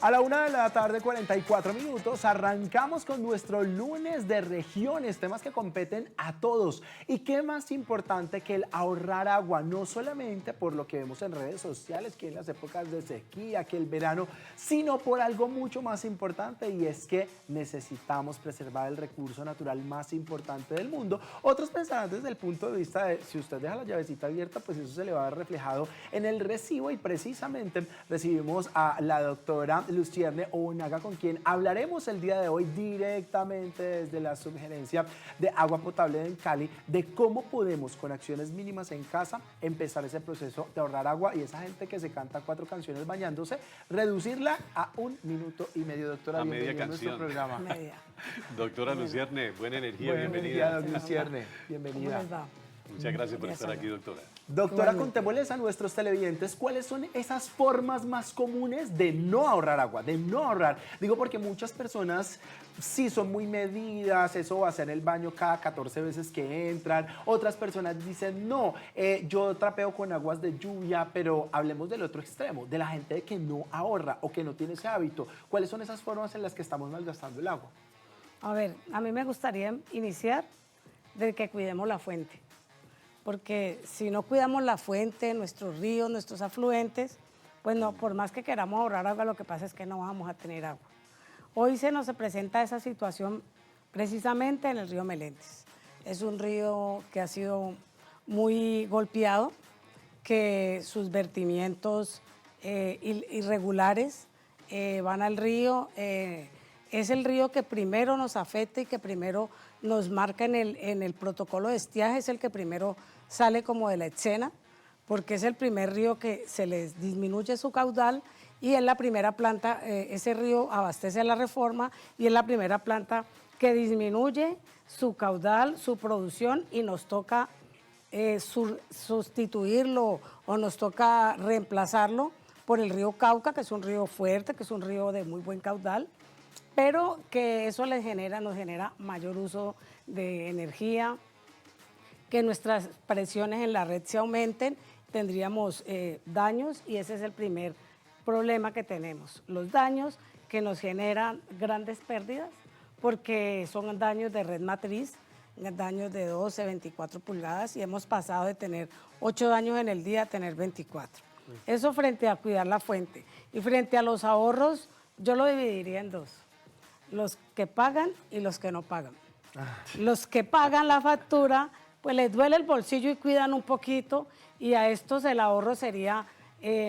A la 1 de la tarde, 44 minutos, arrancamos con nuestro lunes de regiones, temas que competen a todos. Y qué más importante que el ahorrar agua, no solamente por lo que vemos en redes sociales, que en las épocas de sequía, que el verano, sino por algo mucho más importante, y es que necesitamos preservar el recurso natural más importante del mundo. Otros pensarán desde el punto de vista de si usted deja la llavecita abierta, pues eso se le va a ver reflejado en el recibo, y precisamente recibimos a la doctora Lucierne Obonaga, con quien hablaremos el día de hoy directamente desde la Subgerencia de Agua Potable en Cali, de cómo podemos con acciones mínimas en casa empezar ese proceso de ahorrar agua, y esa gente que se canta 4 canciones bañándose, reducirla a 1 minuto y medio. Doctora, bienvenida a nuestro programa. Doctora Lucierne, buena energía, bienvenida. Doctora Lucierne, bienvenida. ¿Cómo les va? Muchas gracias por estar aquí, doctora. Doctora, contémosles a nuestros televidentes cuáles son esas formas más comunes de no ahorrar agua, de no ahorrar. Digo porque muchas personas sí son muy medidas, eso va a ser el baño cada 14 veces que entran. Otras personas dicen, no, yo trapeo con aguas de lluvia, pero hablemos del otro extremo, de la gente que no ahorra o que no tiene ese hábito. ¿Cuáles son esas formas en las que estamos malgastando el agua? A ver, a mí me gustaría iniciar de que cuidemos la fuente. Porque si no cuidamos la fuente, nuestros ríos, nuestros afluentes, pues no, por más que queramos ahorrar agua, lo que pasa es que no vamos a tener agua. Hoy se nos presenta esa situación precisamente en el río Meléndez. Es un río que ha sido muy golpeado, que sus vertimientos irregulares van al río. Es el río que primero nos afecta y que primero nos marca en el protocolo de estiaje, es el que primero sale como de la escena, porque es el primer río que se les disminuye su caudal, y es la primera planta, ese río abastece a la Reforma, y es la primera planta que disminuye su caudal, su producción, y nos toca sustituirlo o nos toca reemplazarlo por el río Cauca, que es un río fuerte, que es un río de muy buen caudal, pero que eso nos genera mayor uso de energía, que nuestras presiones en la red se aumenten, tendríamos daños, y ese es el primer problema que tenemos. Los daños que nos generan grandes pérdidas, porque son daños de red matriz, daños de 12, 24 pulgadas, y hemos pasado de tener 8 daños en el día a tener 24. Eso frente a cuidar la fuente. Y frente a los ahorros, yo lo dividiría en dos: los que pagan y los que no pagan. Los que pagan la factura, pues les duele el bolsillo y cuidan un poquito, y a estos el ahorro sería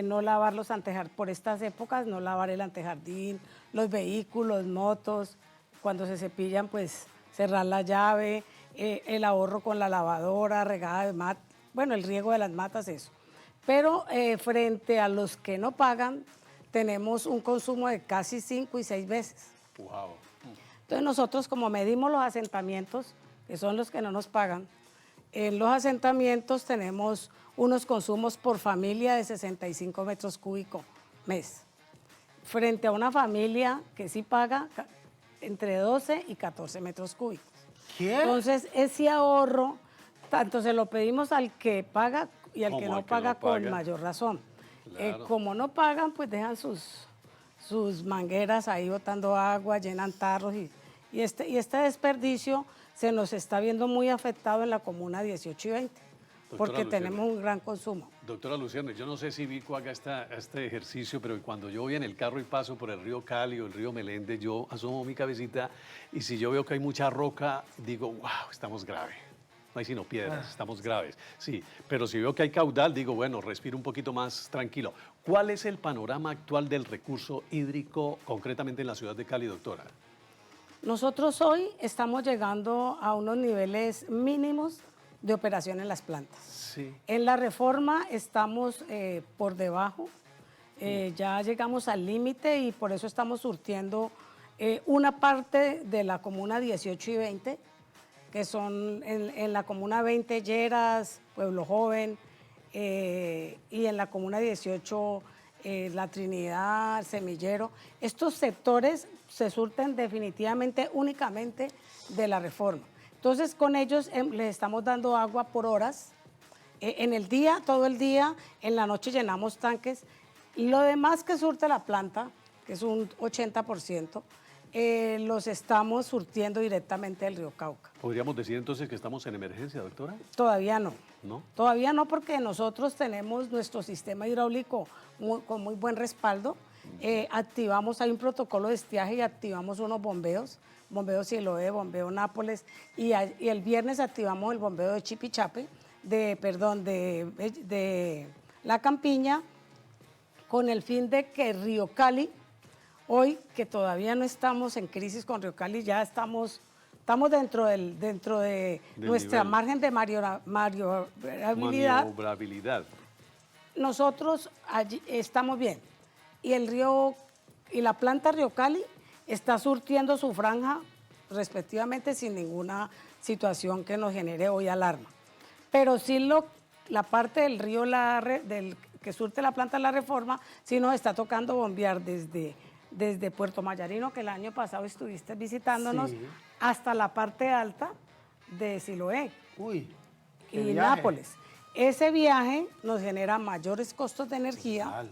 no lavar los antejardines, por estas épocas, no lavar el antejardín, los vehículos, motos, cuando se cepillan, pues cerrar la llave, el ahorro con la lavadora, regada de matas, bueno, el riego de las matas, eso. Pero frente a los que no pagan, tenemos un consumo de casi 5 y 6 veces. Wow. Entonces nosotros, como medimos los asentamientos, que son los que no nos pagan, en los asentamientos tenemos unos consumos por familia de 65 metros cúbicos mes, frente a una familia que sí paga entre 12 y 14 metros cúbicos. ¿Qué? Entonces ese ahorro, tanto se lo pedimos al que paga y al que no paga con mayor razón. Claro. Como no pagan, pues dejan sus mangueras ahí botando agua, llenan tarros, y este desperdicio se nos está viendo muy afectado en la comuna 18 y 20, porque tenemos un gran consumo. Doctora Lucierne, yo no sé si Vico haga este ejercicio, pero cuando yo voy en el carro y paso por el río Cali o el río Meléndez, yo asomo mi cabecita, y si yo veo que hay mucha roca, digo, wow, estamos graves. No hay sino piedras, estamos graves. Sí, pero si veo que hay caudal, digo, bueno, respiro un poquito más tranquilo. ¿Cuál es el panorama actual del recurso hídrico, concretamente en la ciudad de Cali, doctora? Nosotros hoy estamos llegando a unos niveles mínimos de operación en las plantas. Sí. En la Reforma estamos por debajo, ya llegamos al límite, y por eso estamos surtiendo una parte de la comuna 18 y 20, que son en la comuna 20 Lleras, Pueblo Joven, y en la comuna 18 La Trinidad, Semillero. Estos sectores se surten definitivamente únicamente de la Reforma. Entonces con ellos les estamos dando agua por horas, en el día, todo el día, en la noche llenamos tanques, y lo demás que surte la planta que es un 80%, los estamos surtiendo directamente del río Cauca. ¿Podríamos decir entonces que estamos en emergencia, doctora? Todavía no. ¿No? Todavía no, porque nosotros tenemos nuestro sistema hidráulico con muy buen respaldo. Activamos, hay un protocolo de estiaje y activamos unos bombeos, bombeo Siloé, bombeo Nápoles, y el viernes activamos el bombeo de Chipichape, de La Campiña, con el fin de que Río Cali, hoy que todavía no estamos en crisis con Río Cali, ya estamos dentro de nuestra nivel. margen de maniobrabilidad. Maniobrabilidad. Nosotros allí estamos bien. Y la planta Río Cali está surtiendo su franja respectivamente sin ninguna situación que nos genere hoy alarma. Pero sí la parte del río que surte la planta La Reforma, sí nos está tocando bombear desde Puerto Mayarino, que el año pasado estuviste visitándonos, Sí. hasta la parte alta de Siloé Uy, qué y viaje. Nápoles. Ese viaje nos genera mayores costos de energía, Total.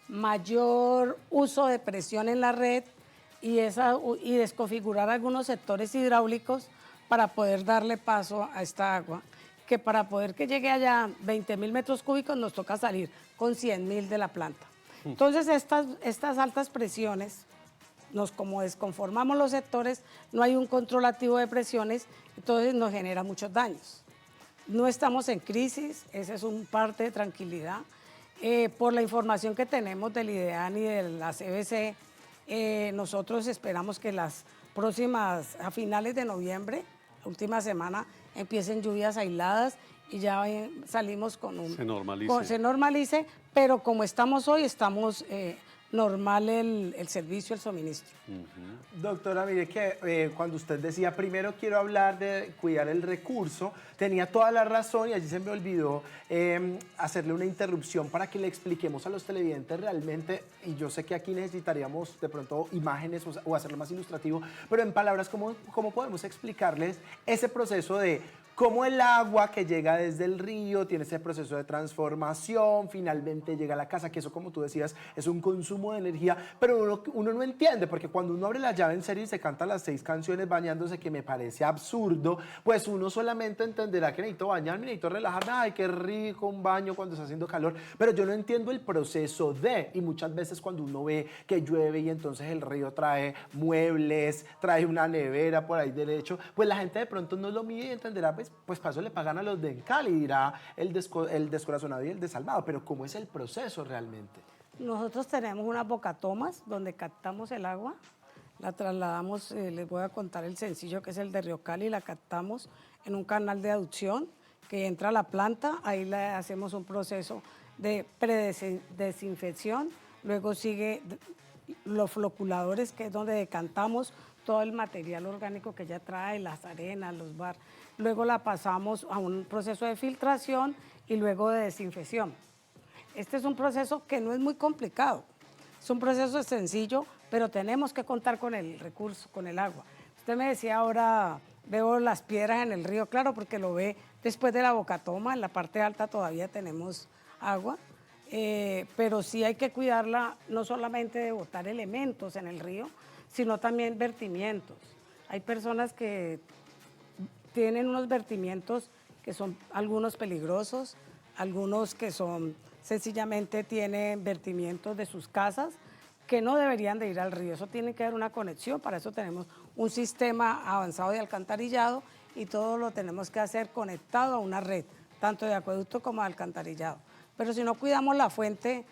mayor uso de presión en la red y desconfigurar algunos sectores hidráulicos para poder darle paso a esta agua, que para poder que llegue allá 20.000 metros cúbicos nos toca salir con 100.000 de la planta. Entonces estas altas presiones, como desconformamos los sectores, no hay un control activo de presiones, entonces nos genera muchos daños. No estamos en crisis, ese es un parte de tranquilidad. Por la información que tenemos del IDEAN y de la CBC, nosotros esperamos que a finales de noviembre, la última semana, empiecen lluvias aisladas y ya salimos con Se normalice. se normalice, pero como estamos hoy, estamos normal el servicio, el suministro. Doctora, mire que cuando usted decía primero quiero hablar de cuidar el recurso, tenía toda la razón y allí se me olvidó hacerle una interrupción para que le expliquemos a los televidentes realmente, y yo sé que aquí necesitaríamos de pronto imágenes o hacerlo más ilustrativo, pero en palabras, ¿cómo podemos explicarles ese proceso de cómo el agua que llega desde el río tiene ese proceso de transformación, finalmente llega a la casa, que eso, como tú decías, es un consumo de energía, pero uno no entiende, porque cuando uno abre la llave en serio y se canta las 6 canciones bañándose, que me parece absurdo, pues uno solamente entenderá que necesito bañarme, necesito relajarme, ay, qué rico un baño cuando está haciendo calor, pero yo no entiendo el proceso y muchas veces cuando uno ve que llueve y entonces el río trae muebles, trae una nevera por ahí derecho, pues la gente de pronto no lo mide y entenderá, pues para eso le pagan a los de Cali, dirá el descorazonado y el desalmado, pero ¿cómo es el proceso realmente? Nosotros tenemos unas bocatomas donde captamos el agua, la trasladamos, les voy a contar el sencillo que es el de Río Cali, la captamos en un canal de aducción que entra a la planta, ahí le hacemos un proceso de predesinfección, luego sigue los floculadores, que es donde decantamos todo el material orgánico que ella trae, las arenas, los barros. Luego la pasamos a un proceso de filtración y luego de desinfección. Este es un proceso que no es muy complicado, es un proceso sencillo, pero tenemos que contar con el recurso, con el agua. Usted me decía ahora, veo las piedras en el río, claro, porque lo ve después de la bocatoma, en la parte alta todavía tenemos agua, pero sí hay que cuidarla, no solamente de botar elementos en el río, sino también vertimientos. Hay personas que tienen unos vertimientos que son algunos peligrosos, algunos que son sencillamente tienen vertimientos de sus casas que no deberían de ir al río. Eso tiene que haber una conexión, para eso tenemos un sistema avanzado de alcantarillado y todo lo tenemos que hacer conectado a una red, tanto de acueducto como de alcantarillado. Pero si no cuidamos la fuente,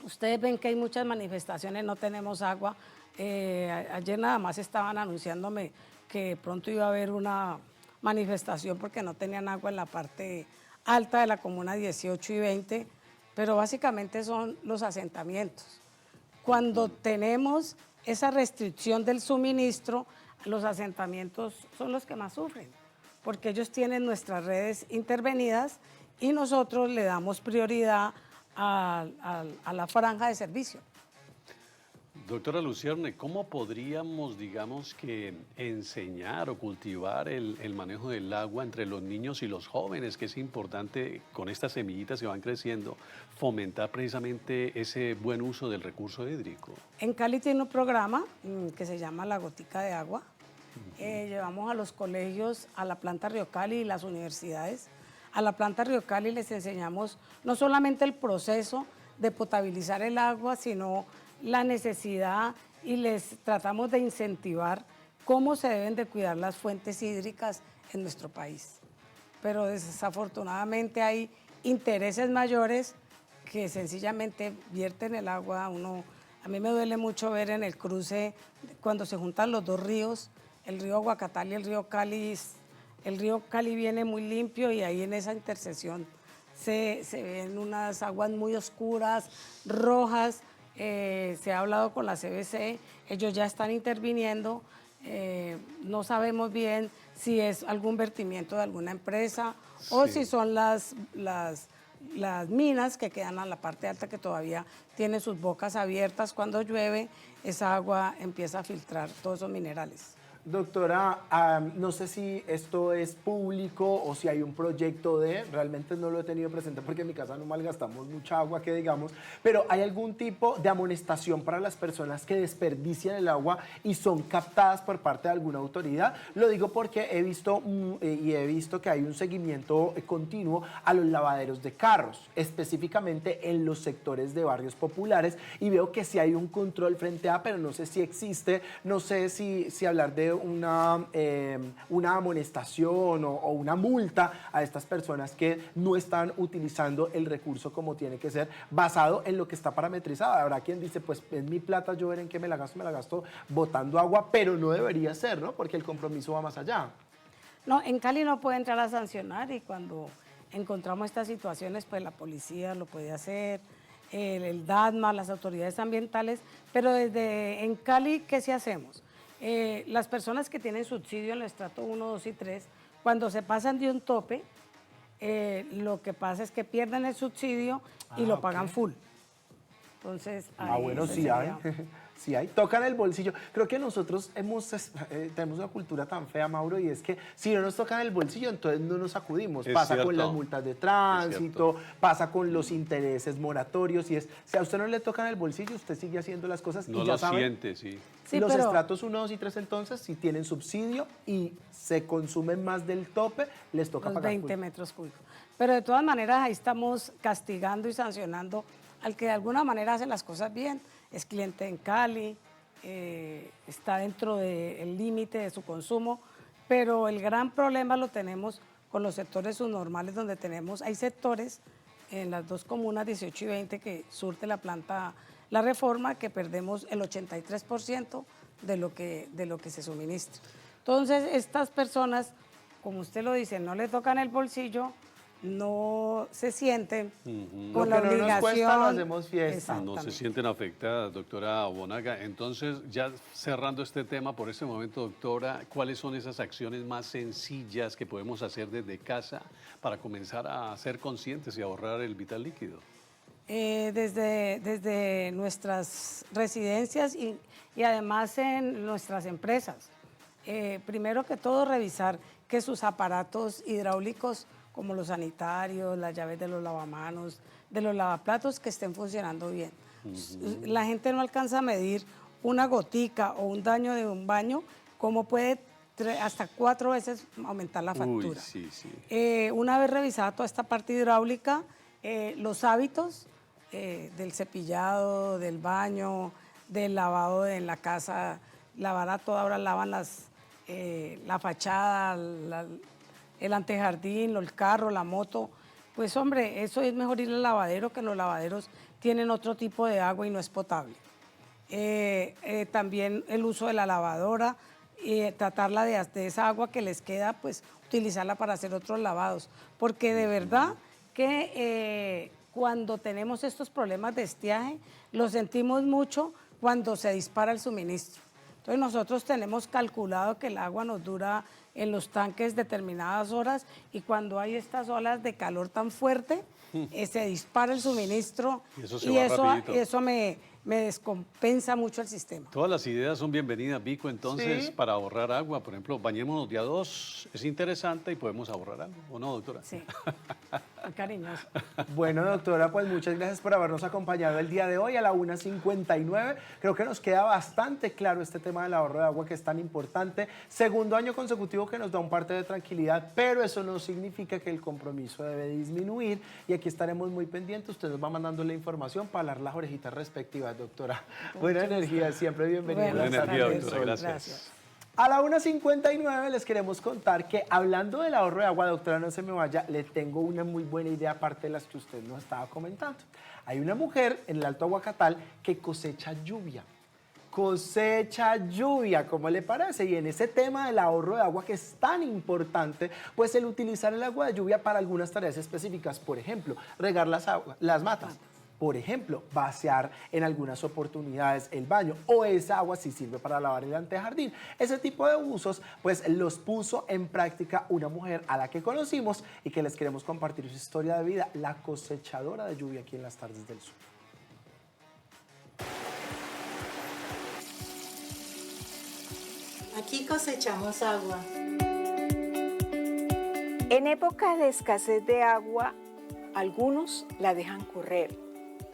ustedes ven que hay muchas manifestaciones, no tenemos agua. Ayer nada más estaban anunciándome que pronto iba a haber una manifestación porque no tenían agua en la parte alta de la comuna 18 y 20, pero básicamente son los asentamientos. Cuando tenemos esa restricción del suministro, los asentamientos son los que más sufren, porque ellos tienen nuestras redes intervenidas y nosotros le damos prioridad a la franja de servicio. Doctora Lucierne, ¿cómo podríamos, digamos, que enseñar o cultivar el manejo del agua entre los niños y los jóvenes? Que es importante con estas semillitas que van creciendo, fomentar precisamente ese buen uso del recurso hídrico. En Cali tiene un programa que se llama La Gotica de Agua. Llevamos a los colegios, a la planta Río Cali y las universidades. A la planta Río Cali les enseñamos no solamente el proceso de potabilizar el agua, sino la necesidad y les tratamos de incentivar cómo se deben de cuidar las fuentes hídricas en nuestro país. Pero desafortunadamente hay intereses mayores que sencillamente vierten el agua. A mí me duele mucho ver en el cruce cuando se juntan los dos ríos, el río Aguacatal y el río Cali. El río Cali viene muy limpio y ahí en esa intersección se ven unas aguas muy oscuras, rojas. Se ha hablado con la CBC, ellos ya están interviniendo. No sabemos bien si es algún vertimiento de alguna empresa o si son las minas que quedan a la parte alta que todavía tienen sus bocas abiertas. Cuando llueve, esa agua empieza a filtrar todos esos minerales. Doctora, no sé si esto es público o si hay un proyecto realmente no lo he tenido presente porque en mi casa no malgastamos mucha agua, que digamos, pero ¿hay algún tipo de amonestación para las personas que desperdician el agua y son captadas por parte de alguna autoridad? Lo digo porque he visto que hay un seguimiento continuo a los lavaderos de carros, específicamente en los sectores de barrios populares, y veo que sí hay un control frente a, pero no sé si existe, no sé si hablar de una amonestación o una multa a estas personas que no están utilizando el recurso como tiene que ser, basado en lo que está parametrizado. Habrá quien dice, pues es mi plata, yo veré en qué me la gasto botando agua, pero no debería ser, ¿no? Porque el compromiso va más allá. No, en Cali no puede entrar a sancionar y cuando encontramos estas situaciones, pues la policía lo puede hacer, el DADMA, las autoridades ambientales, pero desde en Cali, ¿qué sí hacemos? Las personas que tienen subsidio en el estrato 1, 2 y 3, cuando se pasan de un tope, lo que pasa es que pierden el subsidio y lo pagan full. Entonces, bueno, sí hay. Sí hay, tocan el bolsillo. Creo que nosotros tenemos una cultura tan fea, Mauro, y es que si no nos tocan el bolsillo, entonces no nos acudimos. Pasa con las multas de tránsito, pasa con los intereses moratorios, y si a usted no le tocan el bolsillo, usted sigue haciendo las cosas y ya saben. Siente, sí. Sí, los pero estratos 1, 2 y 3 entonces, si tienen subsidio y se consumen más del tope, les toca los pagar 20 metros cúbicos. Pero de todas maneras ahí estamos castigando y sancionando al que de alguna manera hace las cosas bien. Es cliente en Cali, está dentro del límite de su consumo, pero el gran problema lo tenemos con los sectores subnormales, donde hay sectores en las dos comunas 18 y 20 que surte la planta La Reforma, que perdemos el 83% de lo que se suministra. Entonces, estas personas, como usted lo dice, no le tocan el bolsillo, no se sienten con la obligación. Lo que no nos cuesta, lo hacemos fiesta. No se sienten afectadas, doctora Bonaga. Entonces, ya cerrando este tema por este momento, doctora, ¿cuáles son esas acciones más sencillas que podemos hacer desde casa para comenzar a ser conscientes y ahorrar el vital líquido? Desde nuestras residencias y además en nuestras empresas. Primero que todo, revisar que sus aparatos hidráulicos, como los sanitarios, las llaves de los lavamanos, de los lavaplatos, que estén funcionando bien. La gente no alcanza a medir una gotica o un daño de un baño, como puede hasta 4 veces aumentar la factura. Uy, sí. Una vez revisada toda esta parte hidráulica, los hábitos del cepillado, del baño, del lavado en la casa, lavar a toda hora, lavan la fachada, el antejardín, el carro, la moto. Pues hombre, eso es mejor ir al lavadero, que los lavaderos tienen otro tipo de agua y no es potable. También el uso de la lavadora, tratarla de esa agua que les queda, pues utilizarla para hacer otros lavados. Porque de verdad que cuando tenemos estos problemas de estiaje, lo sentimos mucho cuando se dispara el suministro. Entonces nosotros tenemos calculado que el agua nos dura en los tanques determinadas horas, y cuando hay estas olas de calor tan fuerte, se dispara el suministro, y eso me descompensa mucho el sistema. Todas las ideas son bienvenidas, Vico, entonces, Sí. para ahorrar agua. Por ejemplo, bañémonos día 2, es interesante y podemos ahorrar algo, ¿o no, doctora? Sí, muy cariñoso. Bueno, doctora, pues muchas gracias por habernos acompañado el día de hoy a la 1:59. Creo que nos queda bastante claro este tema del ahorro de agua que es tan importante. Segundo año consecutivo que nos da un parte de tranquilidad, pero eso no significa que el compromiso debe disminuir. Y aquí estaremos muy pendientes. Usted nos va mandando la información para hablar las orejitas respectivas, doctora. Buena energía, siempre bienvenida. Buena Buenas energía, tardes. doctora, gracias. A la 1:59 les queremos contar que hablando del ahorro de agua, doctora, no se me vaya, le tengo una muy buena idea aparte de las que usted nos estaba comentando. Hay una mujer en el Alto Aguacatal que cosecha lluvia. Cosecha lluvia, ¿cómo le parece? Y en ese tema del ahorro de agua que es tan importante, pues el utilizar el agua de lluvia para algunas tareas específicas, por ejemplo, regar las matas. Por ejemplo, vaciar en algunas oportunidades el baño o esa agua sí sirve para lavar el antejardín. Ese tipo de usos, pues los puso en práctica una mujer a la que conocimos y que les queremos compartir su historia de vida, la cosechadora de lluvia aquí en las Tardes del Sur. Aquí cosechamos agua. En época de escasez de agua, algunos la dejan correr,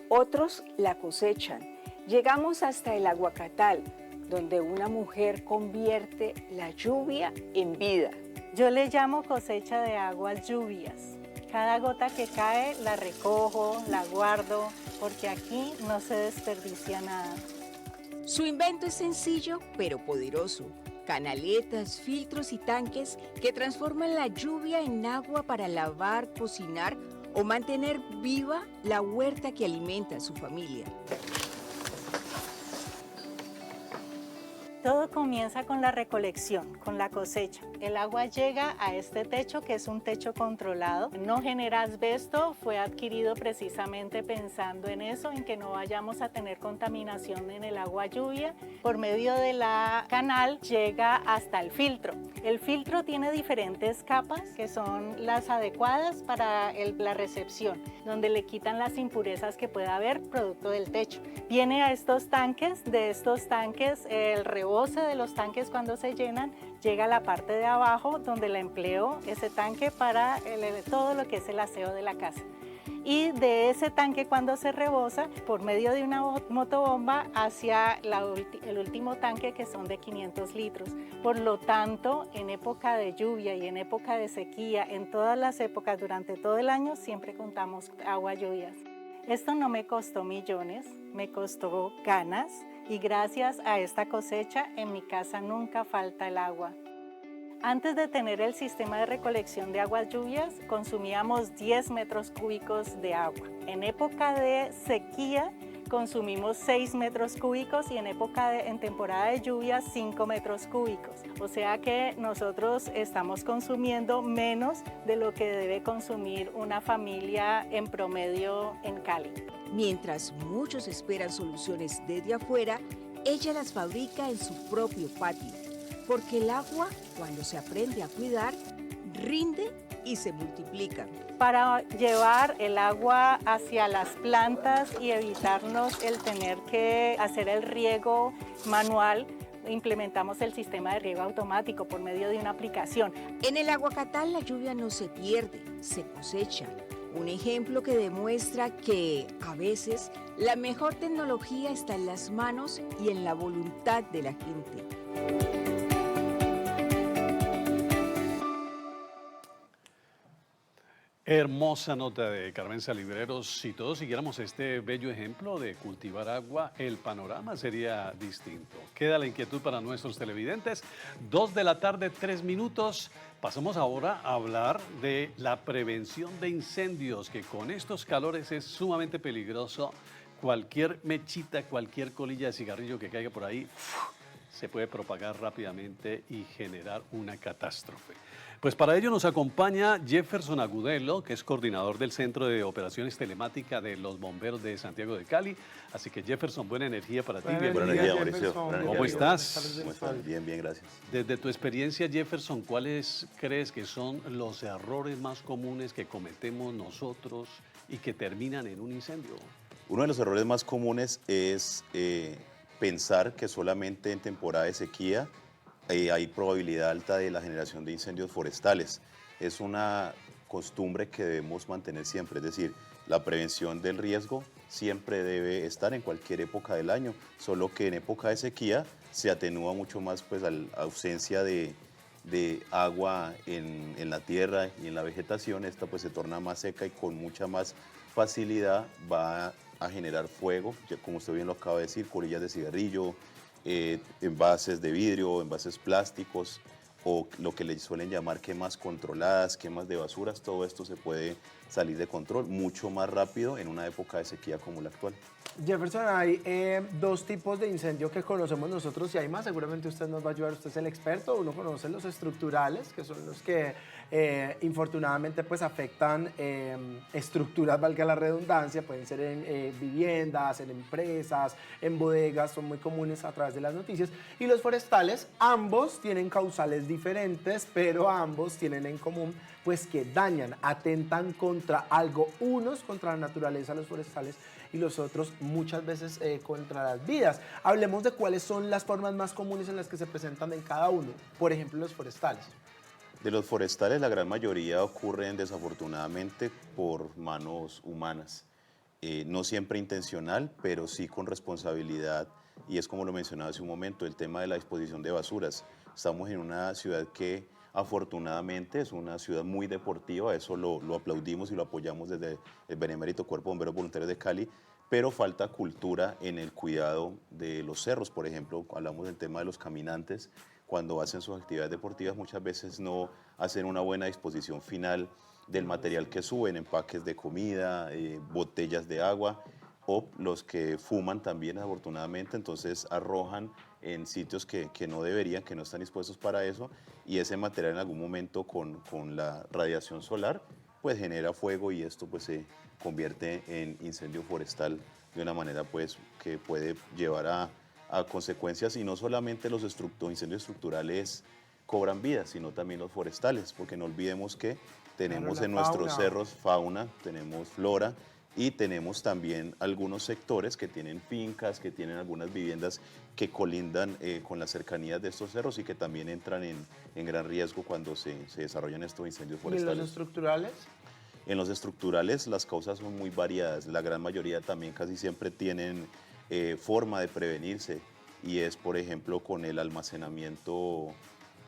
otros la cosechan. Llegamos hasta el Aguacatal, donde una mujer convierte la lluvia en vida. Yo le llamo cosecha de aguas lluvias. Cada gota que cae la recojo, la guardo, porque aquí no se desperdicia nada. Su invento es sencillo pero poderoso. Canaletas, filtros y tanques que transforman la lluvia en agua para lavar, cocinar o mantener viva la huerta que alimenta a su familia. Todo comienza con la recolección, con la cosecha. El agua llega a este techo, que es un techo controlado. No genera asbesto, fue adquirido precisamente pensando en eso, en que no vayamos a tener contaminación en el agua lluvia. Por medio de la canal llega hasta el filtro. El filtro tiene diferentes capas que son las adecuadas para la recepción, donde le quitan las impurezas que pueda haber producto del techo. Viene a estos tanques, de estos tanques el rebose de los tanques cuando se llenan llega a la parte de abajo donde la empleo ese tanque para todo lo que es el aseo de la casa. Y de ese tanque cuando se rebosa por medio de una motobomba hacia el último tanque que son de 500 litros. Por lo tanto, en época de lluvia y en época de sequía, en todas las épocas durante todo el año siempre contamos agua lluvias. Esto no me costó millones, me costó ganas y gracias a esta cosecha en mi casa nunca falta el agua. Antes de tener el sistema de recolección de aguas lluvias, consumíamos 10 metros cúbicos de agua. En época de sequía, consumimos 6 metros cúbicos y en temporada de lluvia 5 metros cúbicos. O sea que nosotros estamos consumiendo menos de lo que debe consumir una familia en promedio en Cali. Mientras muchos esperan soluciones desde afuera, ella las fabrica en su propio patio. Porque el agua, cuando se aprende a cuidar, rinde y se multiplica. Para llevar el agua hacia las plantas y evitarnos el tener que hacer el riego manual, implementamos el sistema de riego automático por medio de una aplicación. En el Aguacatal la lluvia no se pierde, se cosecha. Un ejemplo que demuestra que, a veces, la mejor tecnología está en las manos y en la voluntad de la gente. Hermosa nota de Carmen Salibreros. Si todos siguiéramos este bello ejemplo de cultivar agua, el panorama sería distinto. Queda la inquietud para nuestros televidentes. 2 de la tarde, 3 minutos. Pasamos ahora a hablar de la prevención de incendios, que con estos calores es sumamente peligroso. Cualquier mechita, cualquier colilla de cigarrillo que caiga por ahí, se puede propagar rápidamente y generar una catástrofe. Pues para ello nos acompaña Jefferson Agudelo, que es coordinador del Centro de Operaciones Telemática de los Bomberos de Santiago de Cali. Así que Jefferson, buena energía para ti. Buena energía, Mauricio. ¿Cómo estás? ¿Cómo estás? Bien, bien, gracias. Desde tu experiencia, Jefferson, ¿cuáles crees que son los errores más comunes que cometemos nosotros y que terminan en un incendio? Uno de los errores más comunes es pensar que solamente en temporada de sequía hay probabilidad alta de la generación de incendios forestales. Es una costumbre que debemos mantener siempre, es decir, la prevención del riesgo siempre debe estar en cualquier época del año, solo que en época de sequía se atenúa mucho más pues, la ausencia de agua en la tierra y en la vegetación. Esta pues se torna más seca y con mucha más facilidad va a generar fuego, ya como usted bien lo acaba de decir, colillas de cigarrillo, envases de vidrio, envases plásticos, o lo que le suelen llamar quemas controladas, quemas de basuras. Todo esto se puede salir de control mucho más rápido en una época de sequía como la actual. Jefferson, hay dos tipos de incendio que conocemos nosotros y hay más. Seguramente usted nos va a ayudar, usted es el experto. Uno conoce los estructurales, que son los que infortunadamente pues afectan estructuras, valga la redundancia, pueden ser en viviendas, en empresas, en bodegas, son muy comunes a través de las noticias. Y los forestales, ambos tienen causales diferentes, pero ambos tienen en común pues que dañan, atentan contra algo, unos contra la naturaleza, los forestales, y los otros muchas veces contra las vidas. Hablemos de cuáles son las formas más comunes en las que se presentan en cada uno. Por ejemplo, los forestales. De los forestales, la gran mayoría ocurren desafortunadamente por manos humanas. No siempre intencional, pero sí con responsabilidad. Y es como lo mencionaba hace un momento, el tema de la disposición de basuras. Estamos en una ciudad que afortunadamente es una ciudad muy deportiva, eso lo aplaudimos y lo apoyamos desde el Benemérito Cuerpo de Bomberos Voluntarios de Cali, pero falta cultura en el cuidado de los cerros. Por ejemplo, hablamos del tema de los caminantes, cuando hacen sus actividades deportivas muchas veces no hacen una buena disposición final del material que suben, empaques de comida, botellas de agua, o los que fuman también afortunadamente, entonces arrojan en sitios que no deberían, que no están dispuestos para eso, y ese material en algún momento con la radiación solar pues genera fuego y esto pues se convierte en incendio forestal de una manera pues que puede llevar a consecuencias, y no solamente los incendios estructurales cobran vidas, sino también los forestales, porque no olvidemos que tenemos en nuestros cerros fauna, tenemos flora, y tenemos también algunos sectores que tienen fincas, que tienen algunas viviendas que colindan con las cercanías de estos cerros y que también entran en gran riesgo cuando se desarrollan estos incendios forestales. ¿Y en los estructurales? En los estructurales las causas son muy variadas, la gran mayoría también casi siempre tienen forma de prevenirse, y es por ejemplo con el almacenamiento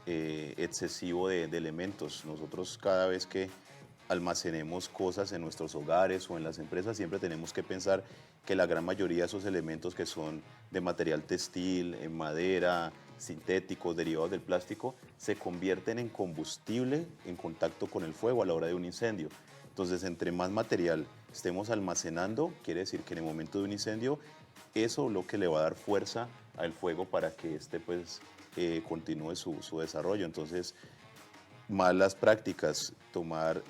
excesivo de elementos. Nosotros cada vez que almacenemos cosas en nuestros hogares o en las empresas, siempre tenemos que pensar que la gran mayoría de esos elementos que son de material textil, en madera, sintéticos, derivados del plástico, se convierten en combustible en contacto con el fuego a la hora de un incendio. Entonces, entre más material estemos almacenando, quiere decir que en el momento de un incendio, eso es lo que le va a dar fuerza al fuego para que este pues continúe su desarrollo. Entonces, malas prácticas, tomar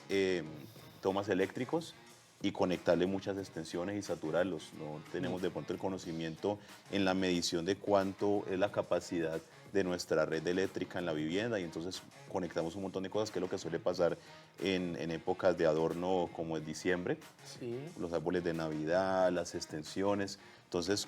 tomas eléctricos y conectarle muchas extensiones y saturarlos. No tenemos de pronto el conocimiento en la medición de cuánto es la capacidad de nuestra red eléctrica en la vivienda, y entonces conectamos un montón de cosas, que es lo que suele pasar en épocas de adorno como es diciembre, Sí. los árboles de Navidad, las extensiones. Entonces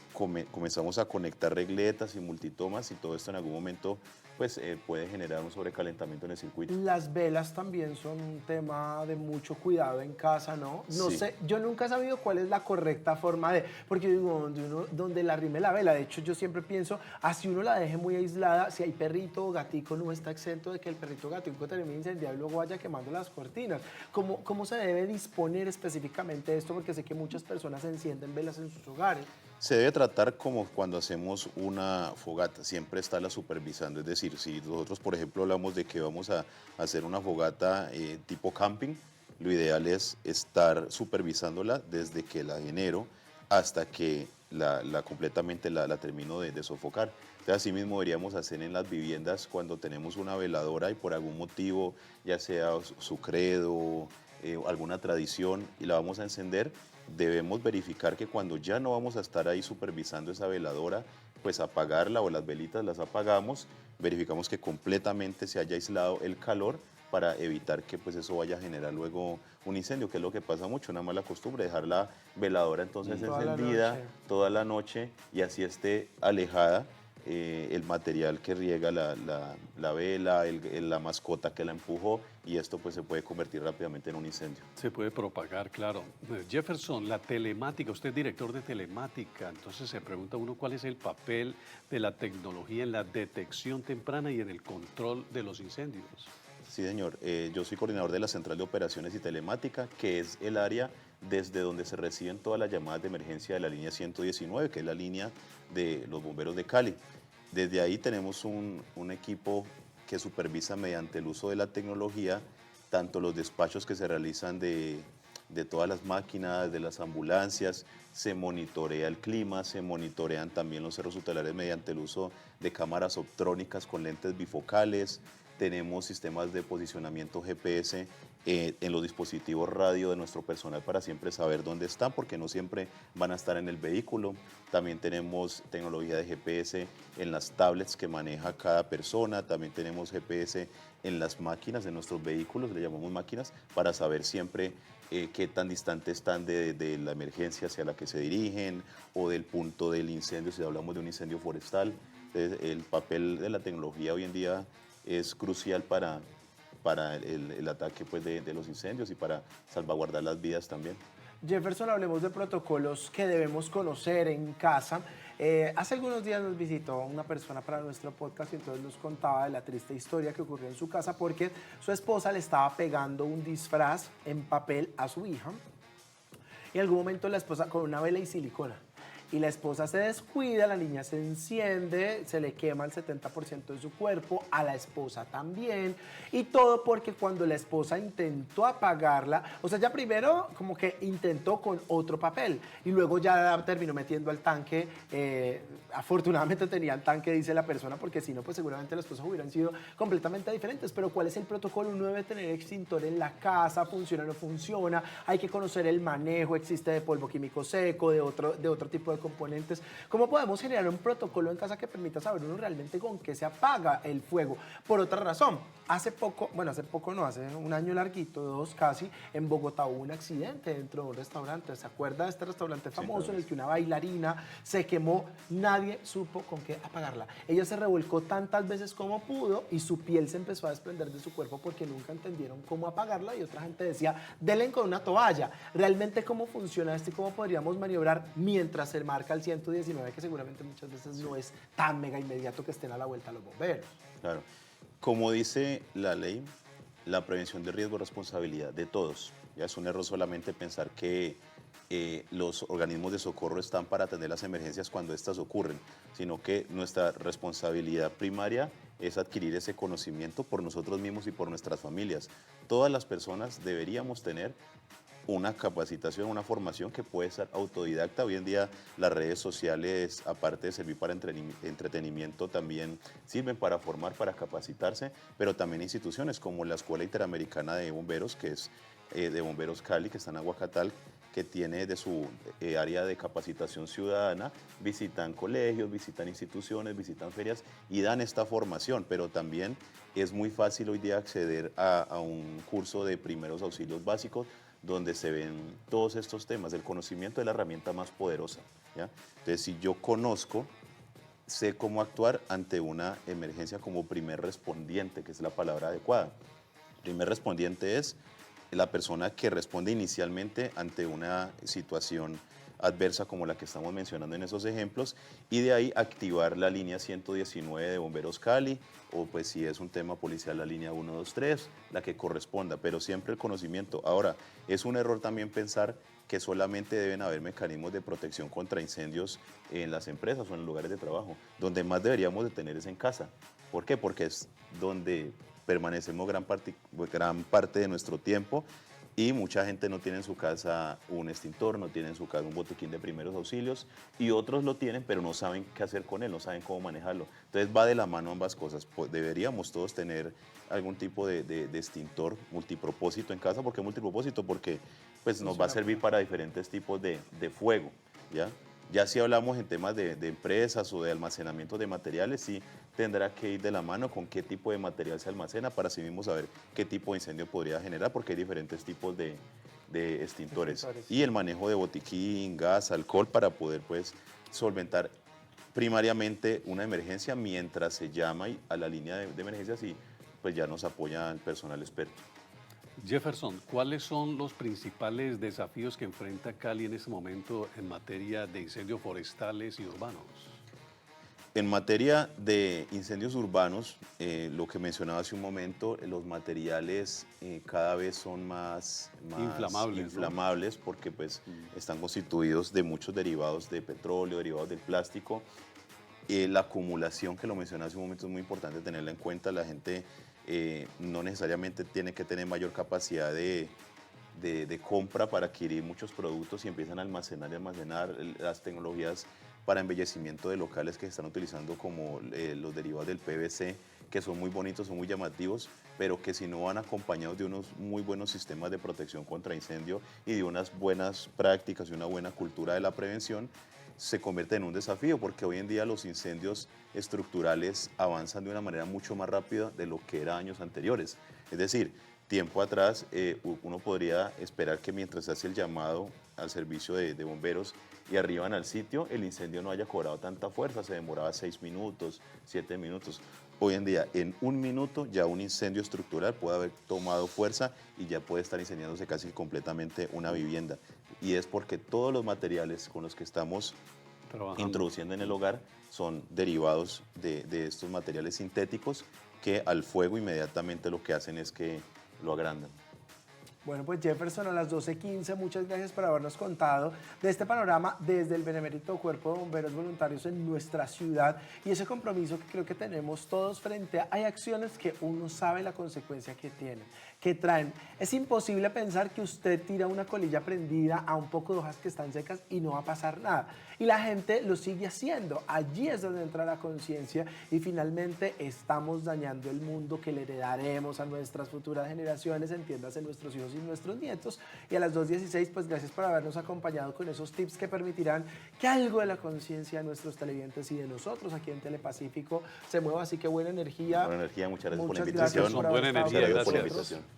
comenzamos a conectar regletas y multitomas, y todo esto en algún momento pues, puede generar un sobrecalentamiento en el circuito. Las velas también son un tema de mucho cuidado en casa, ¿no? No Sí. sé, yo nunca he sabido cuál es la correcta forma de, porque yo digo, donde la rime la vela. De hecho, yo siempre pienso, así uno la deje muy aislada, si hay perrito o gatico, no está exento de que el perrito o gatico termine incendiado y luego vaya quemando las cortinas. ¿Cómo se debe disponer específicamente esto? Porque sé que muchas personas encienden velas en sus hogares. Se debe tratar como cuando hacemos una fogata, siempre estarla supervisando. Es decir, si nosotros, por ejemplo, hablamos de que vamos a hacer una fogata tipo camping, lo ideal es estar supervisándola desde que la genero hasta que completamente la termino de sofocar. Entonces, así mismo deberíamos hacer en las viviendas cuando tenemos una veladora y por algún motivo, ya sea su credo, alguna tradición, y la vamos a encender. Debemos verificar que cuando ya no vamos a estar ahí supervisando esa veladora, pues apagarla, o las velitas las apagamos, verificamos que completamente se haya aislado el calor para evitar que pues eso vaya a generar luego un incendio, que es lo que pasa mucho, una mala costumbre, dejar la veladora entonces Toda la encendida noche. toda la noche y así esté alejada el material que riega la vela, la mascota que la empujó, y esto pues se puede convertir rápidamente en un incendio. Se puede propagar, claro. Jefferson, la telemática, usted es director de telemática, entonces se pregunta uno cuál es el papel de la tecnología en la detección temprana y en el control de los incendios. Sí, señor. Yo soy coordinador de la Central de Operaciones y Telemática, que es el área desde donde se reciben todas las llamadas de emergencia de la línea 119, que es la línea de los bomberos de Cali. Desde ahí tenemos un equipo que supervisa mediante el uso de la tecnología tanto los despachos que se realizan de todas las máquinas, de las ambulancias, se monitorea el clima, se monitorean también los cerros tutelares mediante el uso de cámaras optrónicas con lentes bifocales, tenemos sistemas de posicionamiento GPS en los dispositivos radio de nuestro personal para siempre saber dónde están, porque no siempre van a estar en el vehículo. También tenemos tecnología de GPS en las tablets que maneja cada persona, también tenemos GPS en las máquinas de nuestros vehículos, le llamamos máquinas, para saber siempre qué tan distante están de la emergencia hacia la que se dirigen o del punto del incendio, si hablamos de un incendio forestal. Entonces, el papel de la tecnología hoy en día es crucial para el ataque pues, de los incendios y para salvaguardar las vidas también. Jefferson, hablemos de protocolos que debemos conocer en casa. Hace algunos días nos visitó una persona para nuestro podcast y entonces nos contaba de la triste historia que ocurrió en su casa porque su esposa le estaba pegando un disfraz en papel a su hija y en algún momento la esposa con una vela y silicona. Y la esposa se descuida, la niña se enciende, se le quema el 70% de su cuerpo, a la esposa también, y todo porque cuando la esposa intentó apagarla, o sea, ya primero como que intentó con otro papel, y luego ya terminó metiendo al tanque, afortunadamente tenía el tanque, dice la persona, porque si no, pues seguramente las cosas hubieran sido completamente diferentes, pero ¿cuál es el protocolo? Uno debe tener extintor en la casa, funciona o no funciona, hay que conocer el manejo, existe de polvo químico seco, de otro tipo de componentes. ¿Cómo podemos generar un protocolo en casa que permita saber uno realmente con qué se apaga el fuego? Por otra razón, hace poco no, hace un año larguito, 2 casi, en Bogotá hubo un accidente dentro de un restaurante. ¿Se acuerda de este restaurante famoso en el que una bailarina se quemó? Nadie supo con qué apagarla. Ella se revolcó tantas veces como pudo y su piel se empezó a desprender de su cuerpo porque nunca entendieron cómo apagarla y otra gente decía, denle con una toalla. ¿Realmente cómo funciona esto y cómo podríamos maniobrar mientras se marca el 119, que seguramente muchas veces no es tan mega inmediato que estén a la vuelta los bomberos? Claro. Como dice la ley, la prevención de riesgo es responsabilidad de todos. Ya es un error solamente pensar que los organismos de socorro están para atender las emergencias cuando estas ocurren, sino que nuestra responsabilidad primaria es adquirir ese conocimiento por nosotros mismos y por nuestras familias. Todas las personas deberíamos tener una capacitación, una formación que puede ser autodidacta. Hoy en día las redes sociales, aparte de servir para entretenimiento, también sirven para formar, para capacitarse, pero también instituciones como la Escuela Interamericana de Bomberos, que es de Bomberos Cali, que está en Aguacatal, que tiene de su área de capacitación ciudadana, visitan colegios, visitan instituciones, visitan ferias y dan esta formación, pero también es muy fácil hoy día acceder a un curso de primeros auxilios básicos donde se ven todos estos temas. El conocimiento es la herramienta más poderosa, ¿ya? Entonces, si yo conozco, sé cómo actuar ante una emergencia como primer respondiente, que es la palabra adecuada. Primer respondiente es la persona que responde inicialmente ante una situación adversa como la que estamos mencionando en esos ejemplos, y de ahí activar la línea 119 de Bomberos Cali, o pues si es un tema policial la línea 123, la que corresponda, pero siempre el conocimiento. Ahora, es un error también pensar que solamente deben haber mecanismos de protección contra incendios en las empresas o en los lugares de trabajo. Donde más deberíamos de tener es en casa. ¿Por qué? Porque es donde permanecemos gran parte de nuestro tiempo, y mucha gente no tiene en su casa un extintor, no tiene en su casa un botiquín de primeros auxilios, y otros lo tienen pero no saben qué hacer con él, no saben cómo manejarlo. Entonces va de la mano ambas cosas. Pues deberíamos todos tener algún tipo de extintor multipropósito en casa. ¿Por qué multipropósito? Porque pues, nos va a servir para diferentes tipos de fuego, ¿ya? Ya si hablamos en temas de empresas o de almacenamiento de materiales, sí tendrá que ir de la mano con qué tipo de material se almacena para así mismo saber qué tipo de incendio podría generar, porque hay diferentes tipos de extintores. Y el manejo de botiquín, gas, alcohol para poder pues solventar primariamente una emergencia mientras se llama a la línea de emergencias y pues ya nos apoya el personal experto. Jefferson, ¿cuáles son los principales desafíos que enfrenta Cali en este momento en materia de incendios forestales y urbanos? En materia de incendios urbanos, lo que mencionaba hace un momento, los materiales cada vez son más inflamables, ¿no? Porque pues, están constituidos de muchos derivados de petróleo, derivados del plástico. La acumulación, que lo mencionaba hace un momento, es muy importante tenerla en cuenta. La gente no necesariamente tiene que tener mayor capacidad de compra para adquirir muchos productos y empiezan a almacenar y almacenar las tecnologías para embellecimiento de locales que se están utilizando como los derivados del PVC, que son muy bonitos, son muy llamativos, pero que si no van acompañados de unos muy buenos sistemas de protección contra incendio y de unas buenas prácticas y una buena cultura de la prevención, se convierte en un desafío, porque hoy en día los incendios estructurales avanzan de una manera mucho más rápida de lo que era años anteriores. Es decir, tiempo atrás uno podría esperar que mientras se hace el llamado al servicio de bomberos y arriban al sitio, el incendio no haya cobrado tanta fuerza, se demoraba 6 minutos, 7 minutos. Hoy en día, en 1 minuto, ya un incendio estructural puede haber tomado fuerza y ya puede estar incendiándose casi completamente una vivienda. Y es porque todos los materiales con los que estamos introduciendo en el hogar son derivados de estos materiales sintéticos que al fuego inmediatamente lo que hacen es que lo agrandan. Bueno, pues Jefferson, a las 12:15, muchas gracias por habernos contado de este panorama desde el Benemérito Cuerpo de Bomberos Voluntarios en nuestra ciudad y ese compromiso que creo que tenemos todos frente a... Hay acciones que uno sabe la consecuencia que tienen, que traen. Es imposible pensar que usted tira una colilla prendida a un poco de hojas que están secas y no va a pasar nada. Y la gente lo sigue haciendo. Allí es donde entra la conciencia y finalmente estamos dañando el mundo que le heredaremos a nuestras futuras generaciones, entiéndase, nuestros hijos y nuestros nietos. Y a las 2:16, pues gracias por habernos acompañado con esos tips que permitirán que algo de la conciencia de nuestros televidentes y de nosotros aquí en Telepacífico se mueva. Así que buena energía. Buena energía, muchas gracias por la Muchas gracias invitación. por haber Buena estado energía, con gracias. nosotros.